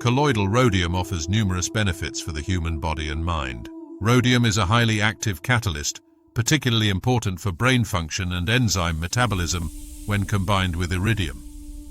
Colloidal rhodium offers numerous benefits for the human body and mind. Rhodium is a highly active catalyst, particularly important for brain function and enzyme metabolism when combined with iridium.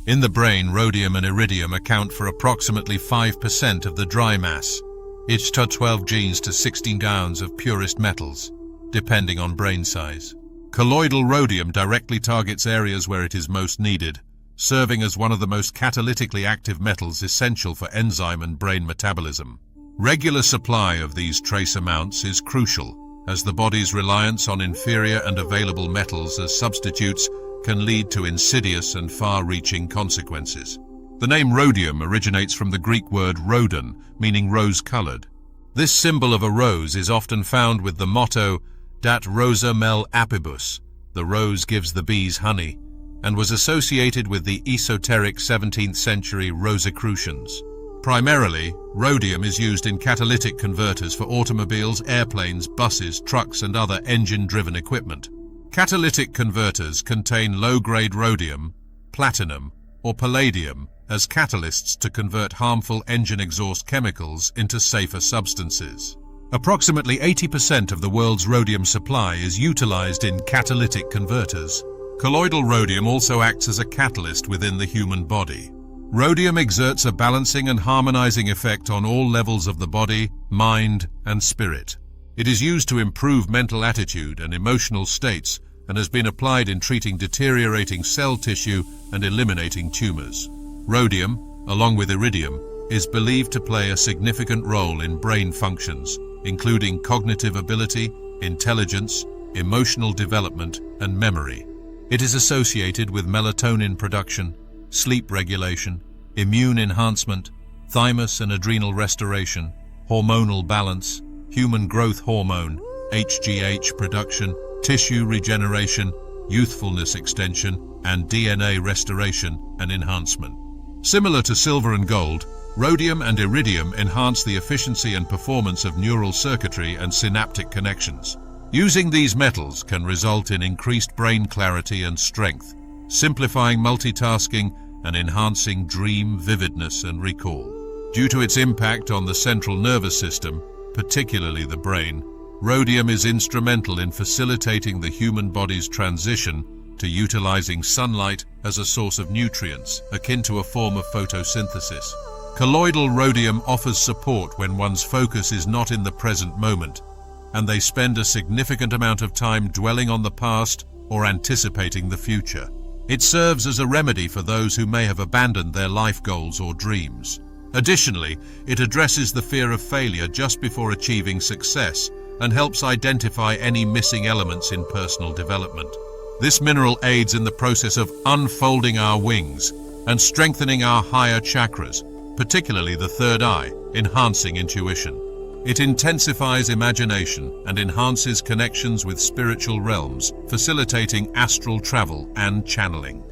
In the brain, rhodium and iridium account for approximately 5% of the dry mass, each to 12 Gs to 16 ounces of purest metals, depending on brain size. Colloidal rhodium directly targets areas where it is most needed, serving as one of the most catalytically active metals essential for enzyme and brain metabolism. Regular supply of these trace amounts is crucial, as the body's reliance on inferior and available metals as substitutes can lead to insidious and far-reaching consequences. The name rhodium originates from the Greek word rhodon, meaning rose-colored. This symbol of a rose is often found with the motto, Dat rosa mel apibus, the rose gives the bees honey, and was associated with the esoteric 17th century Rosicrucians. Primarily, rhodium is used in catalytic converters for automobiles, airplanes, buses, trucks, and other engine-driven equipment. Catalytic converters contain low-grade rhodium, platinum, or palladium as catalysts to convert harmful engine exhaust chemicals into safer substances. Approximately 80% of the world's rhodium supply is utilized in catalytic converters. Colloidal rhodium also acts as a catalyst within the human body. Rhodium exerts a balancing and harmonizing effect on all levels of the body, mind, and spirit. It is used to improve mental attitude and emotional states and has been applied in treating deteriorating cell tissue and eliminating tumors. Rhodium, along with iridium, is believed to play a significant role in brain functions, including cognitive ability, intelligence, emotional development, and memory. It is associated with melatonin production, sleep regulation, immune enhancement, thymus and adrenal restoration, hormonal balance, human growth hormone, HGH production, tissue regeneration, youthfulness extension, and DNA restoration and enhancement. Similar to silver and gold, rhodium and iridium enhance the efficiency and performance of neural circuitry and synaptic connections. Using these metals can result in increased brain clarity and strength, simplifying multitasking and enhancing dream vividness and recall. Due to its impact on the central nervous system, particularly the brain, rhodium is instrumental in facilitating the human body's transition to utilizing sunlight as a source of nutrients, akin to a form of photosynthesis. Colloidal rhodium offers support when one's focus is not in the present moment, and they spend a significant amount of time dwelling on the past or anticipating the future. It serves as a remedy for those who may have abandoned their life goals or dreams. Additionally, it addresses the fear of failure just before achieving success and helps identify any missing elements in personal development. This mineral aids in the process of unfolding our wings and strengthening our higher chakras, particularly the third eye, enhancing intuition. It intensifies imagination and enhances connections with spiritual realms, facilitating astral travel and channeling.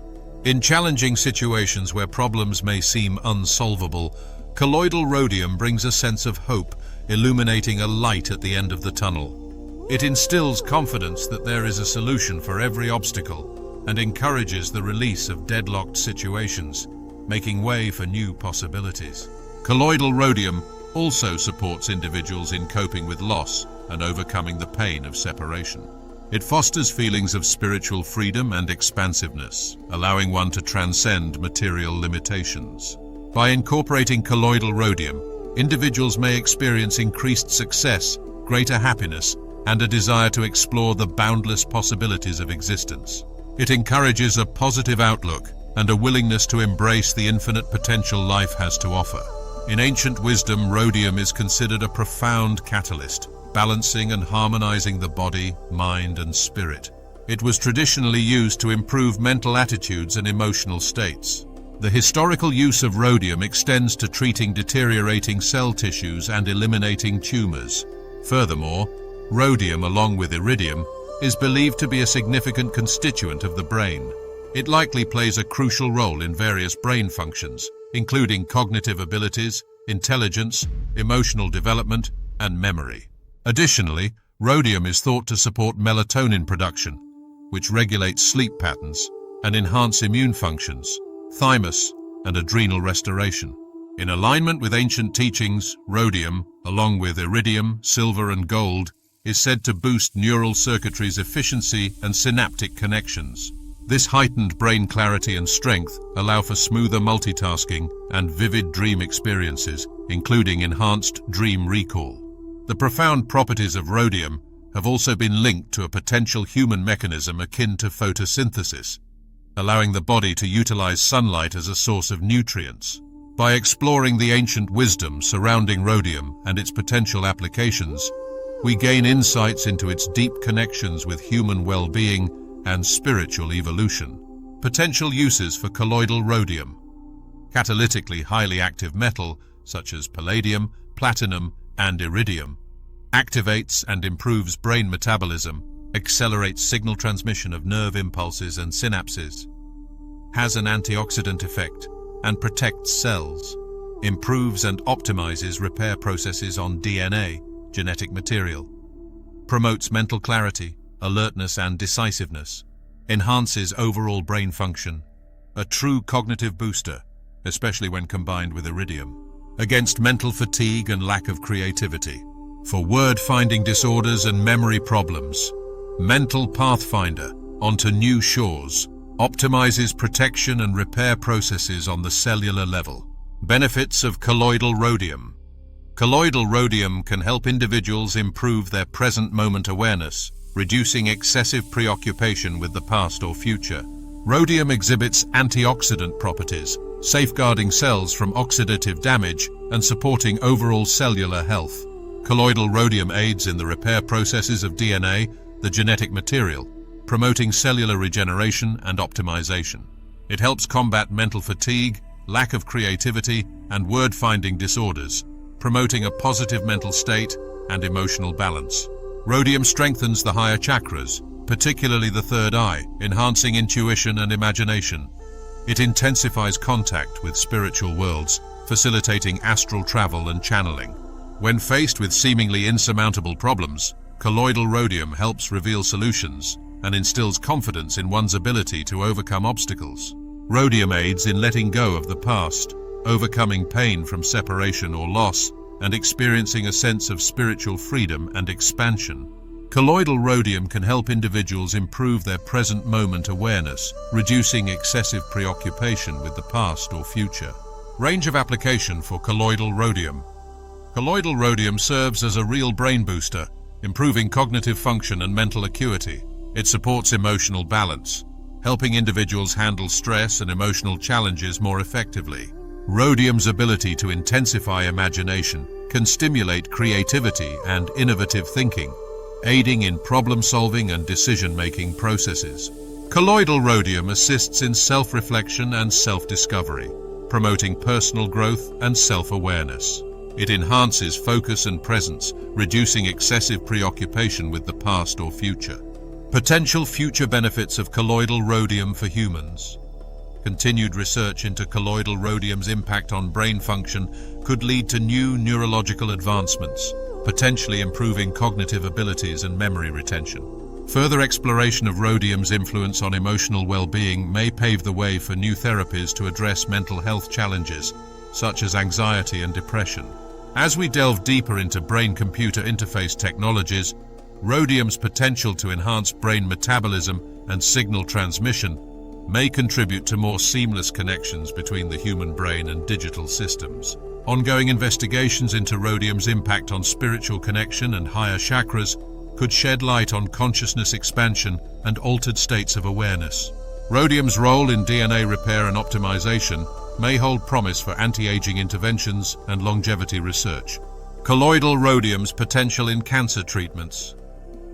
In challenging situations where problems may seem unsolvable, colloidal rhodium brings a sense of hope, illuminating a light at the end of the tunnel. It instills confidence that there is a solution for every obstacle and encourages the release of deadlocked situations, making way for new possibilities. Colloidal rhodium also supports individuals in coping with loss and overcoming the pain of separation. It fosters feelings of spiritual freedom and expansiveness, allowing one to transcend material limitations. By incorporating colloidal rhodium, individuals may experience increased success, greater happiness, and a desire to explore the boundless possibilities of existence. It encourages a positive outlook and a willingness to embrace the infinite potential life has to offer. In ancient wisdom, rhodium is considered a profound catalyst, balancing and harmonizing the body, mind, and spirit. It was traditionally used to improve mental attitudes and emotional states. The historical use of rhodium extends to treating deteriorating cell tissues and eliminating tumors. Furthermore, rhodium, along with iridium, is believed to be a significant constituent of the brain. It likely plays a crucial role in various brain functions, including cognitive abilities, intelligence, emotional development, and memory. Additionally, rhodium is thought to support melatonin production, which regulates sleep patterns and enhance immune functions, thymus, and adrenal restoration. In alignment with ancient teachings, rhodium, along with iridium, silver and gold, is said to boost neural circuitry's efficiency and synaptic connections. This heightened brain clarity and strength allow for smoother multitasking and vivid dream experiences, including enhanced dream recall. The profound properties of rhodium have also been linked to a potential human mechanism akin to photosynthesis, allowing the body to utilize sunlight as a source of nutrients. By exploring the ancient wisdom surrounding rhodium and its potential applications, we gain insights into its deep connections with human well-being and spiritual evolution. Potential uses for colloidal rhodium. Catalytically highly active metal, such as palladium, platinum, and iridium, activates and improves brain metabolism, accelerates signal transmission of nerve impulses and synapses, has an antioxidant effect, and protects cells, improves and optimizes repair processes on DNA, genetic material, promotes mental clarity, alertness and decisiveness, enhances overall brain function, a true cognitive booster, especially when combined with iridium, against mental fatigue and lack of creativity, for word-finding disorders and memory problems. Mental Pathfinder, onto new shores, optimizes protection and repair processes on the cellular level. Benefits of colloidal rhodium. Colloidal rhodium can help individuals improve their present moment awareness, reducing excessive preoccupation with the past or future. Rhodium exhibits antioxidant properties, safeguarding cells from oxidative damage and supporting overall cellular health. Colloidal rhodium aids in the repair processes of DNA, the genetic material, promoting cellular regeneration and optimization. It helps combat mental fatigue, lack of creativity, and word-finding disorders, promoting a positive mental state and emotional balance. Rhodium strengthens the higher chakras, particularly the third eye, enhancing intuition and imagination. It intensifies contact with spiritual worlds, facilitating astral travel and channeling. When faced with seemingly insurmountable problems, colloidal rhodium helps reveal solutions and instills confidence in one's ability to overcome obstacles. Rhodium aids in letting go of the past, overcoming pain from separation or loss, and experiencing a sense of spiritual freedom and expansion. Colloidal rhodium can help individuals improve their present moment awareness, reducing excessive preoccupation with the past or future. Range of application for colloidal rhodium. Colloidal rhodium serves as a real brain booster, improving cognitive function and mental acuity. It supports emotional balance, helping individuals handle stress and emotional challenges more effectively. Rhodium's ability to intensify imagination can stimulate creativity and innovative thinking, aiding in problem-solving and decision-making processes. Colloidal rhodium assists in self-reflection and self-discovery, promoting personal growth and self-awareness. It enhances focus and presence, reducing excessive preoccupation with the past or future. Potential future benefits of colloidal rhodium for humans. Continued research into colloidal rhodium's impact on brain function could lead to new neurological advancements, potentially improving cognitive abilities and memory retention. Further exploration of rhodium's influence on emotional well-being may pave the way for new therapies to address mental health challenges, such as anxiety and depression. As we delve deeper into brain-computer interface technologies, rhodium's potential to enhance brain metabolism and signal transmission may contribute to more seamless connections between the human brain and digital systems. Ongoing investigations into rhodium's impact on spiritual connection and higher chakras could shed light on consciousness expansion and altered states of awareness. Rhodium's role in DNA repair and optimization may hold promise for anti-aging interventions and longevity research. Colloidal rhodium's potential in cancer treatments.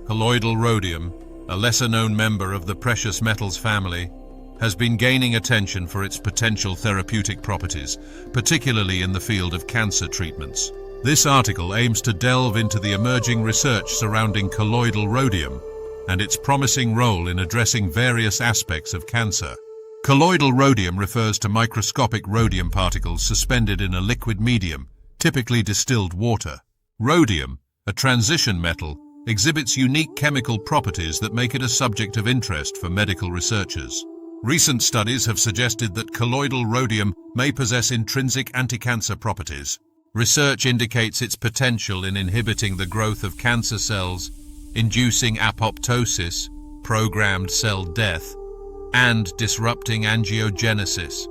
Colloidal rhodium, a lesser-known member of the precious metals family, has been gaining attention for its potential therapeutic properties, particularly in the field of cancer treatments. This article aims to delve into the emerging research surrounding colloidal rhodium and its promising role in addressing various aspects of cancer. Colloidal rhodium refers to microscopic rhodium particles suspended in a liquid medium, typically distilled water. Rhodium, a transition metal, exhibits unique chemical properties that make it a subject of interest for medical researchers. Recent studies have suggested that colloidal rhodium may possess intrinsic anti-cancer properties. Research indicates its potential in inhibiting the growth of cancer cells, inducing apoptosis, programmed cell death, and disrupting angiogenesis,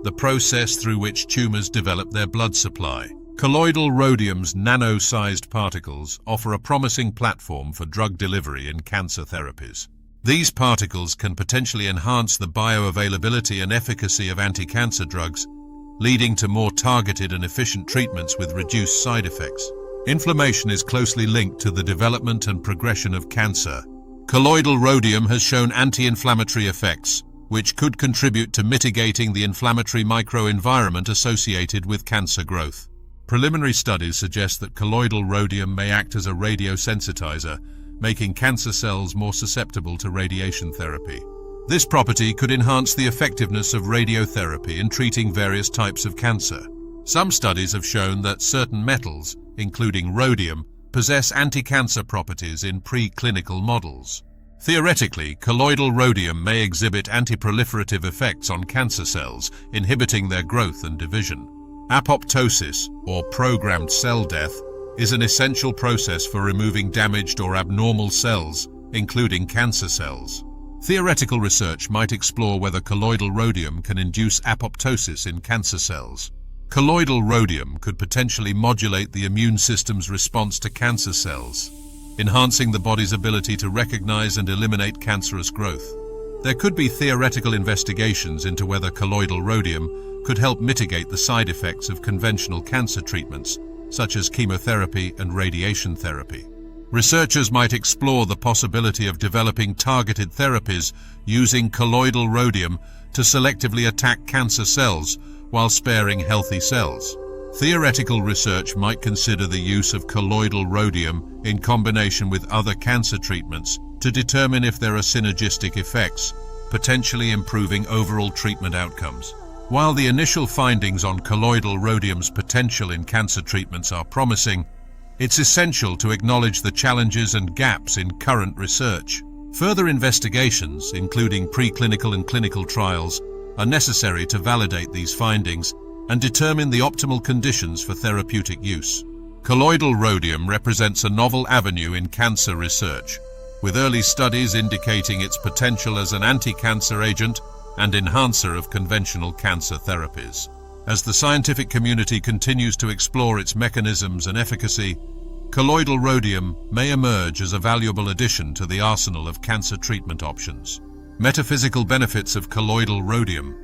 the process through which tumors develop their blood supply. Colloidal rhodium's nano-sized particles offer a promising platform for drug delivery in cancer therapies. These particles can potentially enhance the bioavailability and efficacy of anti-cancer drugs, leading to more targeted and efficient treatments with reduced side effects. Inflammation is closely linked to the development and progression of cancer. Colloidal rhodium has shown anti-inflammatory effects, which could contribute to mitigating the inflammatory microenvironment associated with cancer growth. Preliminary studies suggest that colloidal rhodium may act as a radiosensitizer, making cancer cells more susceptible to radiation therapy. This property could enhance the effectiveness of radiotherapy in treating various types of cancer. Some studies have shown that certain metals, including rhodium, possess anti-cancer properties in preclinical models. Theoretically, colloidal rhodium may exhibit anti-proliferative effects on cancer cells, inhibiting their growth and division. Apoptosis, or programmed cell death, is an essential process for removing damaged or abnormal cells, including cancer cells. Theoretical research might explore whether colloidal rhodium can induce apoptosis in cancer cells. Colloidal rhodium could potentially modulate the immune system's response to cancer cells, enhancing the body's ability to recognize and eliminate cancerous growth. There could be theoretical investigations into whether colloidal rhodium could help mitigate the side effects of conventional cancer treatments, such as chemotherapy and radiation therapy. Researchers might explore the possibility of developing targeted therapies using colloidal rhodium to selectively attack cancer cells while sparing healthy cells. Theoretical research might consider the use of colloidal rhodium in combination with other cancer treatments to determine if there are synergistic effects, potentially improving overall treatment outcomes. While the initial findings on colloidal rhodium's potential in cancer treatments are promising, it's essential to acknowledge the challenges and gaps in current research. Further investigations, including preclinical and clinical trials, are necessary to validate these findings and determine the optimal conditions for therapeutic use. Colloidal rhodium represents a novel avenue in cancer research, with early studies indicating its potential as an anti-cancer agent and enhancer of conventional cancer therapies. As the scientific community continues to explore its mechanisms and efficacy, colloidal rhodium may emerge as a valuable addition to the arsenal of cancer treatment options. Metaphysical benefits of colloidal rhodium.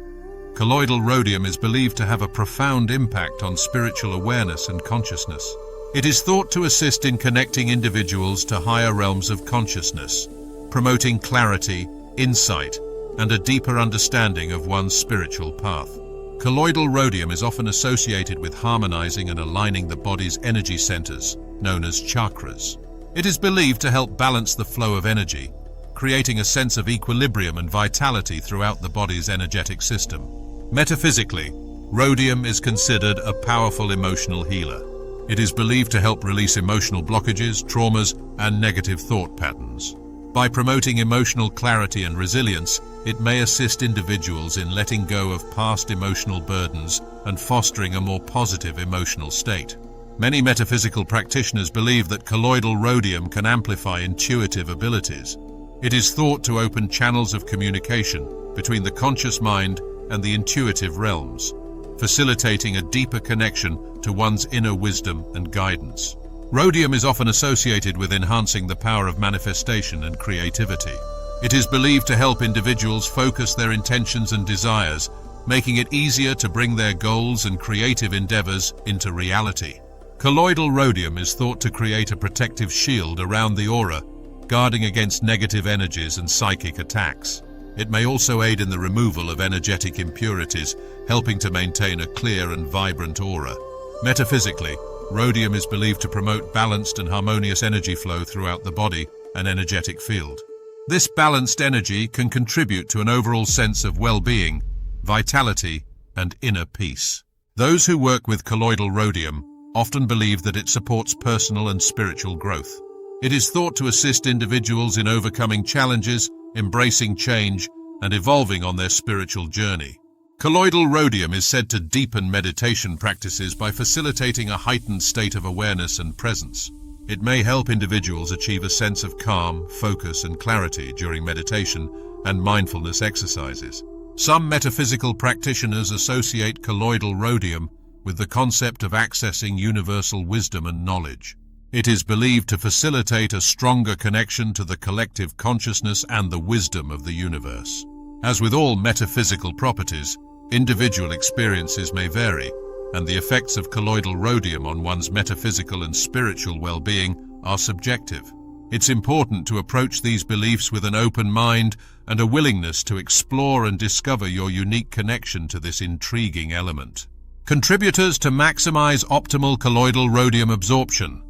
Colloidal rhodium is believed to have a profound impact on spiritual awareness and consciousness. It is thought to assist in connecting individuals to higher realms of consciousness, promoting clarity, insight, and a deeper understanding of one's spiritual path. Colloidal rhodium is often associated with harmonizing and aligning the body's energy centers, known as chakras. It is believed to help balance the flow of energy, creating a sense of equilibrium and vitality throughout the body's energetic system. Metaphysically, rhodium is considered a powerful emotional healer. It is believed to help release emotional blockages, traumas, and negative thought patterns. By promoting emotional clarity and resilience, it may assist individuals in letting go of past emotional burdens and fostering a more positive emotional state. Many metaphysical practitioners believe that colloidal rhodium can amplify intuitive abilities. It is thought to open channels of communication between the conscious mind and the intuitive realms, facilitating a deeper connection to one's inner wisdom and guidance. Rhodium is often associated with enhancing the power of manifestation and creativity. It is believed to help individuals focus their intentions and desires, making it easier to bring their goals and creative endeavors into reality. Colloidal rhodium is thought to create a protective shield around the aura, guarding against negative energies and psychic attacks. It may also aid in the removal of energetic impurities, helping to maintain a clear and vibrant aura. Metaphysically, rhodium is believed to promote balanced and harmonious energy flow throughout the body and energetic field. This balanced energy can contribute to an overall sense of well-being, vitality, and inner peace. Those who work with colloidal rhodium often believe that it supports personal and spiritual growth. It is thought to assist individuals in overcoming challenges, embracing change, and evolving on their spiritual journey. Colloidal rhodium is said to deepen meditation practices by facilitating a heightened state of awareness and presence. It may help individuals achieve a sense of calm, focus, and clarity during meditation and mindfulness exercises. Some metaphysical practitioners associate colloidal rhodium with the concept of accessing universal wisdom and knowledge. It is believed to facilitate a stronger connection to the collective consciousness and the wisdom of the universe. As with all metaphysical properties, individual experiences may vary, and the effects of colloidal rhodium on one's metaphysical and spiritual well-being are subjective. It's important to approach these beliefs with an open mind and a willingness to explore and discover your unique connection to this intriguing element. Contributors to maximize optimal colloidal rhodium absorption.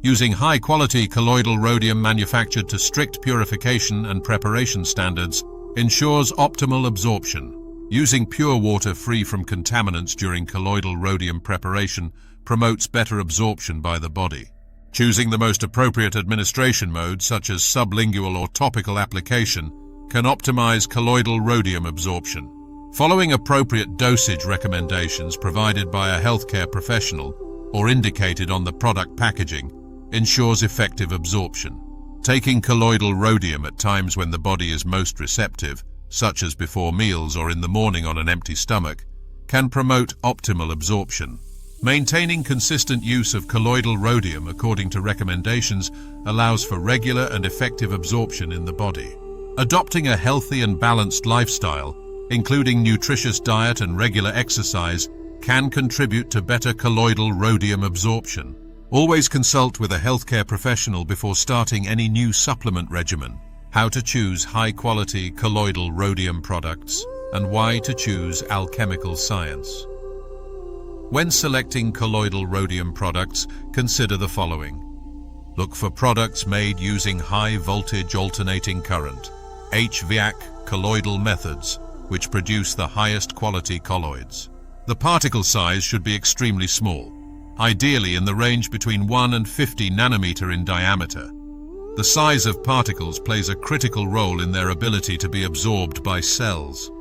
Using high-quality colloidal rhodium manufactured to strict purification and preparation standards ensures optimal absorption. Using pure water free from contaminants during colloidal rhodium preparation promotes better absorption by the body. Choosing the most appropriate administration mode, such as sublingual or topical application, can optimize colloidal rhodium absorption. Following appropriate dosage recommendations provided by a healthcare professional or indicated on the product packaging ensures effective absorption. Taking colloidal rhodium at times when the body is most receptive, such as before meals or in the morning on an empty stomach, can promote optimal absorption. Maintaining consistent use of colloidal rhodium according to recommendations allows for regular and effective absorption in the body. Adopting a healthy and balanced lifestyle, including nutritious diet and regular exercise, can contribute to better colloidal rhodium absorption. Always consult with a healthcare professional before starting any new supplement regimen. How to choose high-quality colloidal rhodium products and why to choose Alchemical Science. When selecting colloidal rhodium products, consider the following. Look for products made using high-voltage alternating current, HVAC colloidal methods, which produce the highest quality colloids. The particle size should be extremely small, ideally in the range between 1 and 50 nanometer in diameter. The size of particles plays a critical role in their ability to be absorbed by cells.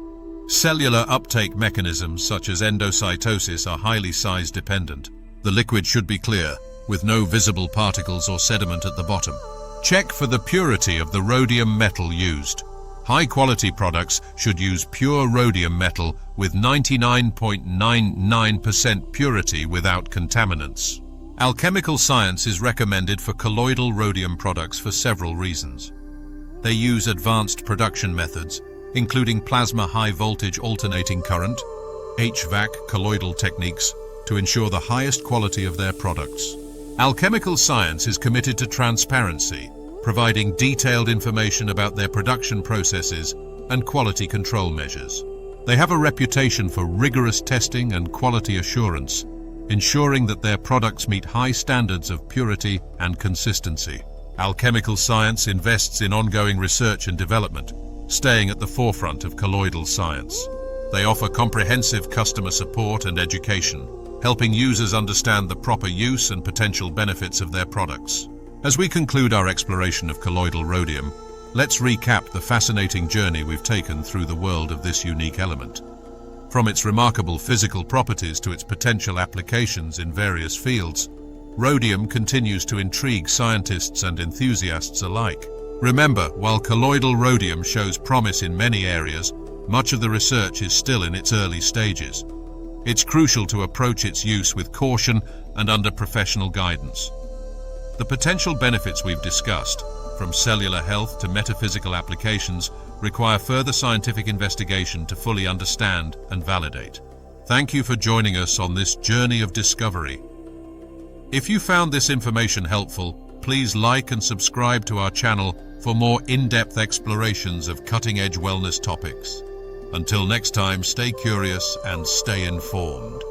Cellular uptake mechanisms such as endocytosis are highly size-dependent. The liquid should be clear, with no visible particles or sediment at the bottom. Check for the purity of the rhodium metal used. High-quality products should use pure rhodium metal with 99.99% purity without contaminants. Alchemical Science is recommended for colloidal rhodium products for several reasons. They use advanced production methods, including plasma high-voltage alternating current, HVAC colloidal techniques, to ensure the highest quality of their products. Alchemical Science is committed to transparency, providing detailed information about their production processes and quality control measures. They have a reputation for rigorous testing and quality assurance, ensuring that their products meet high standards of purity and consistency. Alchemical Science invests in ongoing research and development, staying at the forefront of colloidal science. They offer comprehensive customer support and education, helping users understand the proper use and potential benefits of their products. As we conclude our exploration of colloidal rhodium, let's recap the fascinating journey we've taken through the world of this unique element. From its remarkable physical properties to its potential applications in various fields, rhodium continues to intrigue scientists and enthusiasts alike. Remember, while colloidal rhodium shows promise in many areas, much of the research is still in its early stages. It's crucial to approach its use with caution and under professional guidance. The potential benefits we've discussed, from cellular health to metaphysical applications, require further scientific investigation to fully understand and validate. Thank you for joining us on this journey of discovery. If you found this information helpful, please like and subscribe to our channel for more in-depth explorations of cutting-edge wellness topics. Until next time, stay curious and stay informed.